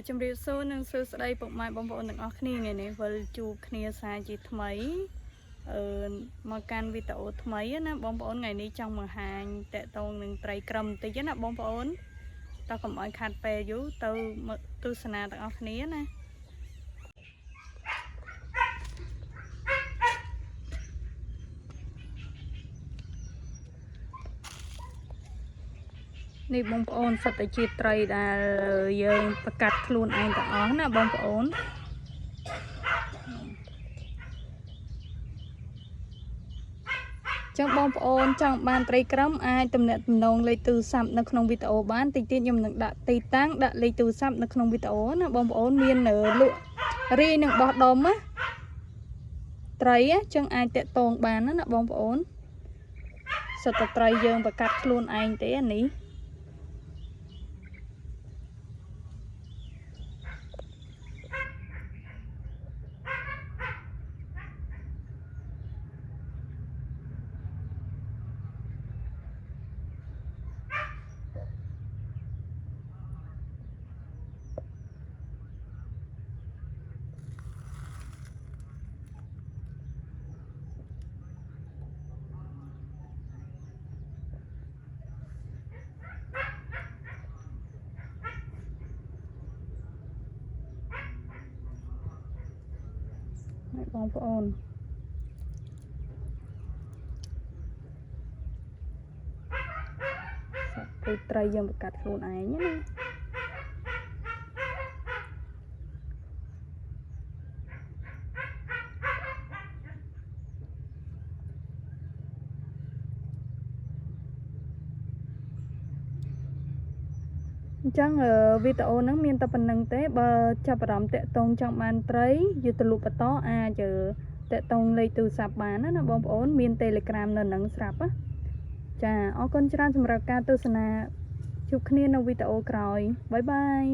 ជំរាបសួរនិងសួស្តីពុកម៉ែបងប្អូនទាំងអស់គ្នាថ្ងៃនេះវិលជួបគ្នាសារជាថ្មីមកកាន់វីដេអូថ្មីណាបងប្អូនថ្ងៃនេះចង់បង្ហាញតកតងនឹងត្រីក្រឹមបន្តិចណាបងប្អូនតើកុំឲ្យខាត់ពេលយូរទៅទស្សនាទាំងអស់គ្នាណានេះបងប្អូនសិតតែជាត្រីដែលយើងប្រកាត់ខ្លួនឯងទាំងអស់ណាបងប្អូនចឹងបងប្អូនចង់បានត្រីក្រឹមអាចទំនាក់ទំនងលេខទូរស័ព្ទនៅក្នុងវីដេអូបានតិចទៀតខ្ញុំនឹងដាក់ទីតាំងដាក់លេខទូរស័ព្ទនៅក្នុងវីដេអូណាបងប្អូនមានលក់រីនឹងបោះដុំណាត្រីចឹងអាចតាក់ទងបានណាបងប្អូនសិតតែត្រីយើងប្រកាត់ខ្លួនឯងទេអានេះបងប្អូនពេលត្រីយើងប្រកាត់ខ្លួនឯងណាអញ្ចឹងវីដេអូហ្នឹងមានតែប៉ុណ្្នឹងទេបើចាប់អារម្មណ៍តាក់ទងចង់បានត្រីយកទៅលក់បន្តអាចតាក់ទងលេខទូរស័ព្ទបានណាបងប្អូនមាន Telegram នៅនឹងស្រាប់ណាចាអរគុណច្រើនសម្រាប់ការទស្សនាជួបគ្នានៅវីដេអូក្រោយបាយបាយ